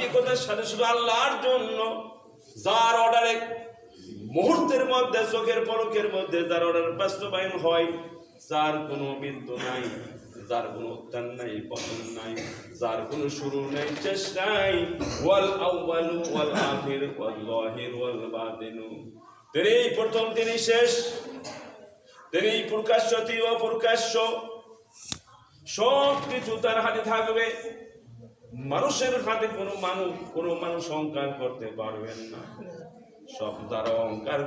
ধার্মিকতার সাথে শুধু আল্লাহর জন্য, যার অর্ডারে মুহূর্তের মধ্যে, চোখের পলকের মধ্যে যার অর্ডার বাস্তবায়ন হয়, যার কোনো বিন্দু নাই, যার কোনো উত্থান নাই, পতন নাই, যার কোনো শুরু নাই, শেষ নাই, ওয়াল আউয়ালু ওয়াল আখির ওয়াল যাহির ওয়াল বাতিনু, তিনি প্রথম, তিনি শেষ, তিনি প্রকাশ্য, তিনি অপ্রকাশ্য, সব কিছু তার হাতে থাকবে। মানুষের হাতে কোনো মানুষ অহংকার করতে পারবেন না। সব যারা অহংকার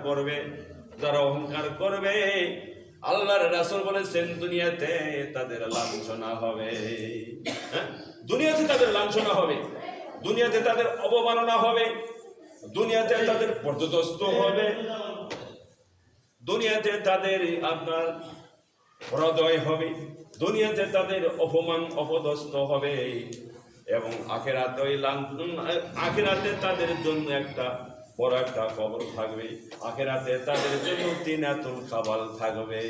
করবে আল্লাহর রাসূল বলেছেন দুনিয়াতে তাদের লাঞ্ছনা হবে। হ্যাঁ, দুনিয়াতে তাদের লাঞ্ছনা হবে, দুনিয়াতে তাদের অবমাননা হবে, দুনিয়াতে তাদের পর্যদস্ত হবে, দুনিয়াতে তাদের আপনার পরাজয় হবে, দুনিয়াতে তাদের অপমান অপদস্থ হবে, এবং আখিরাতে তাদের জন্য একটা বড় একটা কবর থাকবে, আখিরাতে তাদের জন্য তিনাতুল খাবাল থাকবে।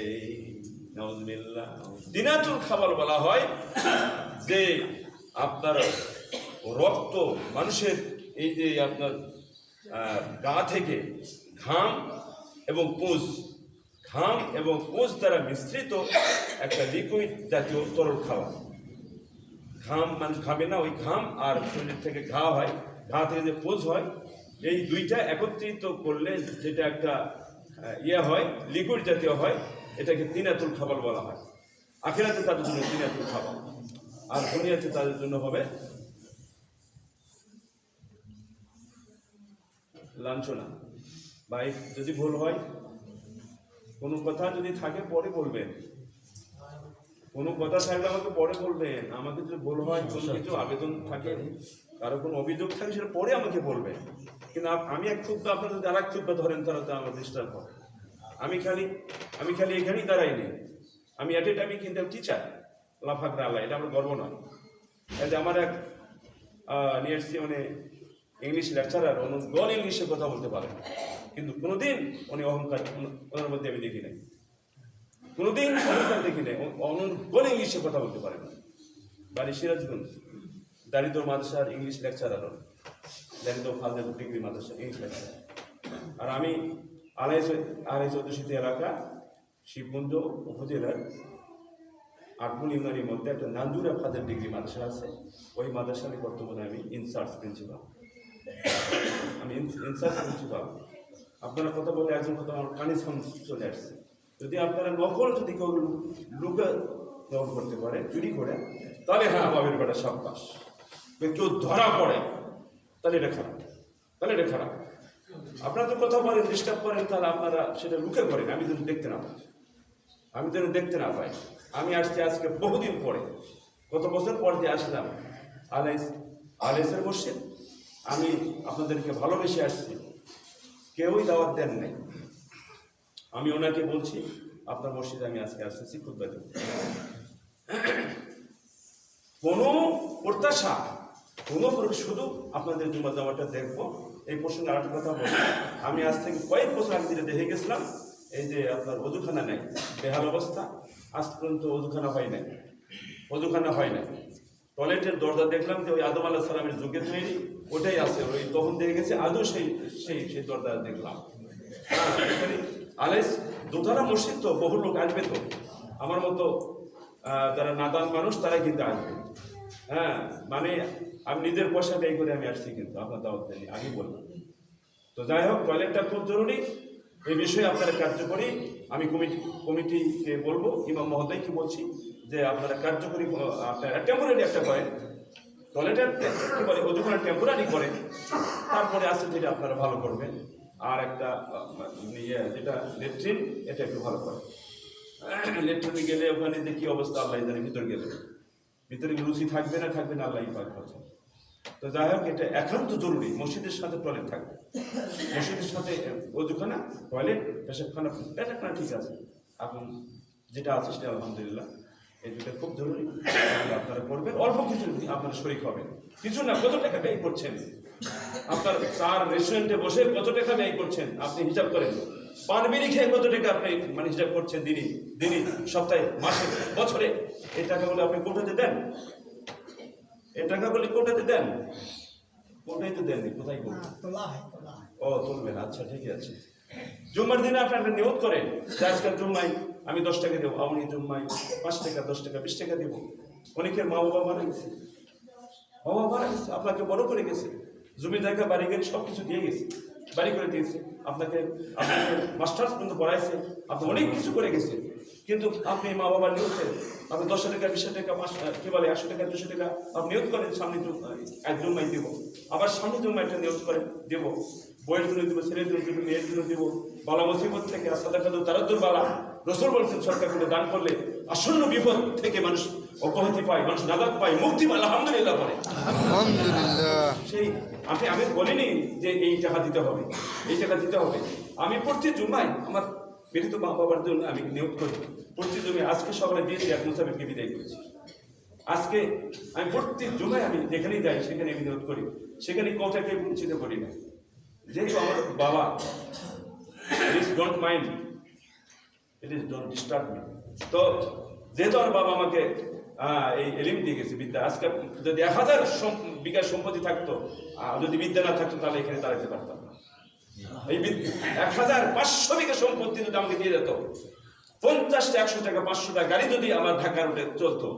নাউজুবিল্লাহ। তিনাতুল খাবাল বলা হয় যে আপনার রক্ত, মানুষের এই যে আপনার গা থেকে ঘাম এবং পুঁজ দ্বারা মিশ্রিত একটা লিকুইড জাতীয় তরল খাবার। ঘাম মানুষ খাবে না, ওই ঘাম আর শরীর থেকে ঘা হয়, ঘা থেকে যে পুঁজ হয়, এই দুইটা একত্রিত করলে যেটা একটা হয়, লিকুইড জাতীয় হয়, এটাকে তিনাতুল খাবার বলা হয়। আখিরাতে তাদের জন্য তিনাতুল খাবার, আর দুনিয়াতে তাদের জন্য হবে লাঞ্ছনা। ভাই, যদি ভুল হয়, কোনো কথা যদি থাকে পরে বলবেন, কোনো কথা থাকলে আমাকে পরে বলবেন। আমাকে যদি ভুল হয়, কোনো কিছু আবেদন থাকে, কারো কোনো অভিযোগ থাকে, সেটা পরে আমাকে বলবেন। কিন্তু আমি এক খুব, আপনারা যদি আর এক খুব ধরেন, তারা তো আমার ডিস্টার্ব হয়। আমি খালি এখানেই দাঁড়াই নেই, আমি অ্যাট এ টাইমে কিন্তু টিচার, লাফাকরা আল্লাহ, এটা আমার গর্ব নয়। এই যে আমার এক নিয়ে এসছি, মানে ইংলিশ লেকচারার, গণ ইংলিশে কথা বলতে পারেন, কিন্তু কোনোদিন উনি অহংকার ওনার মধ্যে আমি দেখি নাই, কোনোদিন অহংকার দেখি নাই, গণ ইংলিশে কথা বলতে পারেন না। বাড়ি সিরাজগঞ্জ, দারিদ্র মাদ্রাসার ইংলিশ লেকচারার, দারিদ্র ফাজেল ডিগ্রি মাদ্রাসা ইংলিশ লেকচারার। আর আমি আড়াই চৌদ্দশীতি এলাকা শিবগঞ্জ উপজেলার আটমুল ইউনিয়নের মধ্যে একটা নান্দুরা ফাজেল ডিগ্রি মাদ্রাসা আছে, ওই মাদ্রাসার বর্তমানে আমি ইনচার্জ প্রিন্সিপাল। আপনারা কথা বলে একজন কথা আমার কানে চলে আসছে, যদি আপনারা নকল যদি কেউ লুকে নকল করতে পারে, চুরি করে, তাহলে হ্যাঁ বাবের বেটা সাব্বাস। কেউ ধরা পড়ে তাহলে এটা খারাপ, আপনারা তো কথা বলেন, ডিস্টার্ব করেন, তাহলে আপনারা সেটা লুকে করেন। আমি যেন দেখতে না পাই, আমি আসছি আজকে বহুদিন পরে, কত বছর পর দিয়ে আসলাম আলাইসের মসজিদ। আমি আপনাদেরকে ভালোবেসে আসছি, কেউই দাওয়াত দেন নাই। আমি ওনাকে বলছি, আপনার মসজিদে আমি আজকে আসতেছি খুতবা দেব, কোনো প্রত্যাশা, শুধু আপনাদের জুমা জামাটা দেখবো। এই প্রসঙ্গে আরেকটা কথা বলি, আমি আজ থেকে কয়েক বছর আগে যেটা দেখে গেছিলাম, এই যে আপনার অজুখানা নেই, বেহাল অবস্থা, আজ পর্যন্ত অজুখানা হয় না। টয়লেটের দরজা দেখলাম যে ওই আদম আলাইহিস সালামের যুগে তৈরি, ওটাই আছে, ওই তখন দেখে গেছে, আজও সেই দরজা দেখলাম। হ্যাঁ, আলাইস দোতলা মসজিদ, তো বহু লোক আসবে, তো আমার মতো যারা নাদান মানুষ তারাই কিন্তু আসবে। হ্যাঁ, মানে আমি নিজের পয়সা ব্যয় করে আমি আসছি, কিন্তু আপনার দাওয়াত দেয়নি, আগেই বললাম। তো যাই হোক, টয়লেটটা খুব জরুরি, এই বিষয়ে আপনারা কার্যকরী, আমি কমিটিকে বলবো, ইমাম মহোদয়কে বলছি যে আপনারা কার্যকরী, আপনারা টেম্পোরারি একটা করেন, টয়লেটের কি বলে ওজুখানা টেম্পোরারি করেন, তারপরে আসছে যেটা আপনারা ভালো করবেন। আর একটা যেটা লেট্রিন, এটা একটু ভালো করে। লেট্রিনে গেলে ওখানে যে কী অবস্থা আল্লাহ জানে, ভিতরে রুচি থাকবে না আল্লাহ পাক বলেন। তো যাই হোক, এটা একান্ত জরুরি, মসজিদের সাথে টয়লেট থাকবে, মসজিদের সাথে ওজুখানা, টয়লেট, পেশাবখানা ঠিক আছে, এখন যেটা আছে সেটা আলহামদুলিল্লাহ, এই দুটো খুব জরুরি, আপনারা করবেন। অল্প কিছু আপনারা শরীক হবেন, কিছু না, কত টাকা ব্যয় করছেন আপনার চার রেস্টুরেন্টে বসে, কত টাকা ব্যয় করছেন আপনি হিসাব করেন। পান বিড়ি খেয়ে কত টাকা আপনি মানে হিসাব করছেন, দিনই, সপ্তাহে, মাসে, বছরে। এই টাকাগুলো আপনি কোটাতে দেন, ওটাই তো দেননি, কোথায় করবেন? তোলা হয়। ও তুলবেন, আচ্ছা ঠিকই আছে। জুম্মার দিনে আপনি একটা নিয়ত করেন যে আজকাল জুম্মায় আমি 10 টাকা দেবো, আপনি জুম্মায় 5 টাকা, 10 টাকা, 20 টাকা দেবো। অনেকের মা বাবা মারা গেছে, বাবা মারা গেছে, আপনাকে বড় করে গেছে, জমি জায়গা বাড়ি গাড়ি সব কিছু দিয়ে গেছে, বাড়ি করে দিয়েছে, আপনাকে মাস্টার্স পর্যন্ত পড়াইছে, আপনি অনেক কিছু করে গেছে। কিন্তু আপনি মা বাবার নিয়তে আপনি 10 টাকা, 20 টাকা, 100 টাকা, 200 টাকা আপনি নিয়ত করেন সামনে এক জুম্মাই দেবো, আবার সামনে জুম্মায় একটা নিয়ত করেন দেবো, বইয়ের জন্য দেবো, ছেলের জন্য দেবো, মেয়ের জন্য দেবো, বালা মুসিবত থেকে তারাদুর বালা। রসুল বলছেন সরকার করে দান করলে আসন্ন বিপদ থেকে মানুষ অব্যাহতি পায়, মানুষ নাজাত পায়, মুক্তি পায়, আলহামদুলিল্লাহ পরে। সেই আমি বলিনি যে এই টাকা দিতে হবে, এই টাকা দিতে হবে। আমি প্রতি জুম্মায় আমার মৃত মা বাবার জন্য আমি নিয়োগ করি, প্রতি জুমায় আজকে সকালে দিয়েছি, এক মুসাফিরকে বিদায় করেছি। আজকে আমি প্রত্যেক জুমায় আমি যেখানেই যাই সেখানে আমি নিয়োগ করি, সেখানে কোথাকে বঞ্চিত করি না। যেহেতু আমার বাবা, please don't mind, it is don't disturb me. তো যেহেতু আমার বাবা আমাকে এই এলিম দিয়ে গেছে, বিদ্যা, আজকে যদি 1000 বিঘা সম্পত্তি থাকতো, যদি বিদ্যা না থাকতো তাহলে এখানে দাঁড়াতে পারতাম না। এই 1500 বিঘা সম্পত্তি যদি আমাকে দিয়ে যেত, 50টা, 100 টাকা, 500 টাকা গাড়ি যদি আমার ঢাকার রুটে চলতো,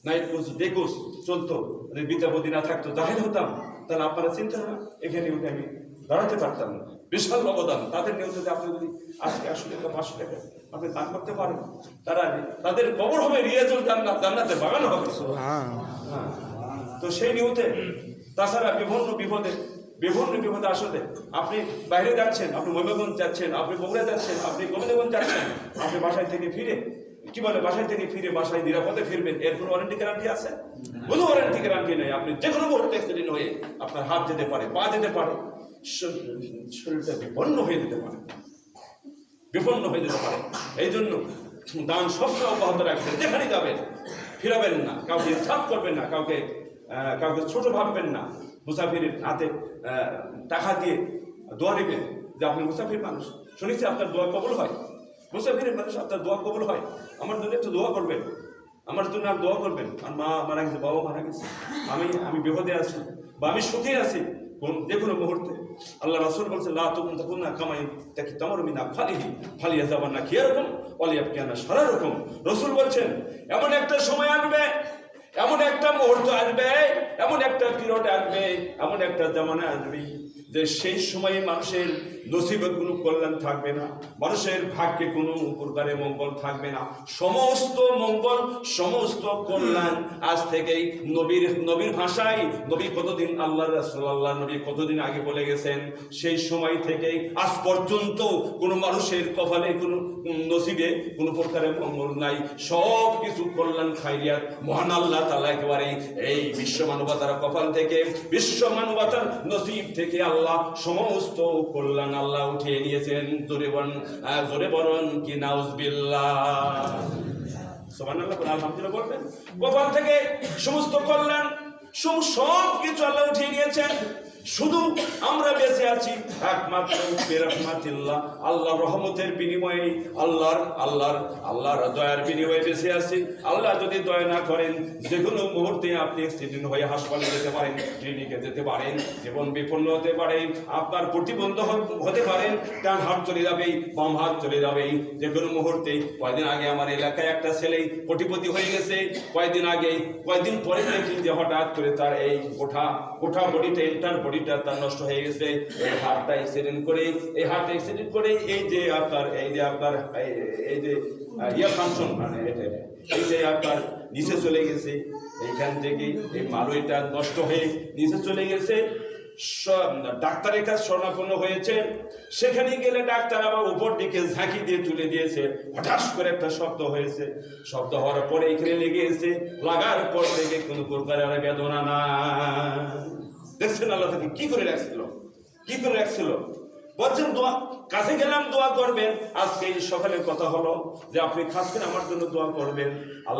নাইট কোচ, ডে কোচ চলতো, যদি বিদ্যাপতি না থাকতো, জাহেল হতাম, তাহলে আপনারা চিন্তা না, এখানে উঠে আমি দাঁড়াতে পারতাম না। বিশাল অবদান তাদের নিয়ে যদি আপনি যদি আজকে 100 টাকা, 500 টাকা আপনি দান করতে পারেন, তাদের কবর হবে রিয়াজুল জান্নাত, জান্নাতের বাগান হবে। তো সেই নিয়তে, তাছাড়া বিভিন্ন বিপদে আসলে আপনি বাইরে যাচ্ছেন, আপনি ময়মনগঞ্জ যাচ্ছেন, আপনি বগুড়া যাচ্ছেন, আপনি গোবিন্দগঞ্জ যাচ্ছেন, আপনি বাসায় থেকে ফিরে বাসায় নিরাপদে ফিরবেন, এর কোনো ওয়ারেন্টি গ্যারান্টি আছে? কোনো ওয়ারেন্টি গ্যারান্টি নেই। আপনি যে কোনো মুহূর্তে অ্যাক্সিডেন্ট হয়ে আপনার হাত যেতে পারে, পা যেতে পারে, শরীরটা বিপন্ন হয়ে যেতে পারে। এই জন্য দান সবসময় অব্যাহত রাখবেন, যেখানে যাবেন ফিরাবেন না, কাউকে ইনসাফ করবেন না, কাউকে ছোট ভাববেন না। মুসাফিরের হাতে টাকা দিয়ে দোয়া নেবেন যে আপনি মুসাফির মানুষ, শুনেছি আপনার দোয়া কবুল হয়, মুসাফিরের মানুষ আপনার দোয়া কবুল হয়, আমার জন্য একটু দোয়া করবেন, আমার জন্য আর দোয়া করবেন। আর মা মারা গেছে, বাবা মারা গেছে, আমি বিপদে আছি বা আমি সুখে আছি, যে কোনো মুহূর্তে আল্লাহ রাসূল বলছেন লা তুকুন না কামাই তাকি তামারু মিন ফালিয়া যাবান না কি এরকম ওয়ালিয়াব কেনা সারা রকম। রাসূল বলছেন এমন একটা সময় আসবে, এমন একটা মুহূর্ত আসবে, এমন একটা পিরিয়ড আসবে, এমন একটা জামানা আসবে যে সেই সময়ে মানুষের নসিবে কোনো কল্যাণ থাকবে না, মানুষের ভাগ্যে কোনো প্রকারে মঙ্গল থাকবে না। সমস্ত মঙ্গল, সমস্ত কল্যাণ আজ থেকেই নবীর ভাষায়, নবী কতদিন আল্লাহ রাসূলুল্লাহ নবী কতদিন আগে বলে গেছেন, সেই সময় থেকেই আজ পর্যন্ত কোনো মানুষের কপালে কোনো নসিবে কোনো প্রকারে মঙ্গল নাই। সব কিছু কল্যাণ খাইরিয়াত মহান আল্লাহ তাআলা একেবারে এই বিশ্ব মানবতার কপাল থেকে, বিশ্ব মানবতার নসিব থেকে আল্লাহ সমস্ত কল্যাণ আল্লাহ উঠিয়ে নিয়েছেন। জোরে বলুন কি নাউজুবিল্লাহ, সুবহানাল্লাহ, আলহামদুলিল্লাহ বলবেন। কপাল থেকে সমস্ত কল্যাণ, সব কিছু আল্লাহ উঠিয়ে নিয়েছেন। শুধু আমরা বেঁচে আছি একমাত্র বিরহমাতিল্লাহ, আল্লাহর রহমতের বিনিময়ে, আল্লাহর দয়ার বিনিময়ে বেঁচে আছি। আল্লাহ যদি দয়া না করেন, যে কোনো মুহূর্তে আপনি অ্যাক্সিডেন্ট হয়ে হাসপাতালে যেতে পারেন, ক্লিনিকে যেতে পারেন, জীবন বিপন্ন হতে পারে, আপনার প্রতিবন্ধ হতে পারেন, ডান হাত চলে যাবে, বাম হাত চলে যাবে যে কোনো মুহূর্তে। কয়েকদিন আগে আমার এলাকায় একটা ছেলে কোটিপতি হয়ে গেছে, কয়েকদিন পরে দেখি যে হঠাৎ করে তার এই গোটা বডিতে, এন্টার বডিটা তার নষ্ট হয়ে গেছে। এই হার্ট অ্যাক্সিডেন্ট করে এই যে আপনার ফাংশন, মানে এই যে আপনার নিচে চলে গেছে, এইখান থেকে এই মালুইটা নষ্ট হয়ে নিচে চলে গেছে। ডাক্তারের কাছে শরণাপন্ন হয়েছে, সেখানে গেলে ডাক্তার আবার উপর দিকে ঝাঁকি দিয়ে তুলে দিয়েছে। হঠাৎ করে একটা শব্দ হয়েছে, শব্দ হওয়ার পরে এখানে লেগে এসে, লাগার পর থেকে কোনো প্রকারের বেদনা না। দেখছেন আল্লাহ তাকে কি করে রাখছিল। বলছেন দোয়া কাছে গেলাম, দোয়া করবেন। আজকে সকালের কথা হলো যে আপনি খাসবেন, আমার জন্য দোয়া করবেন।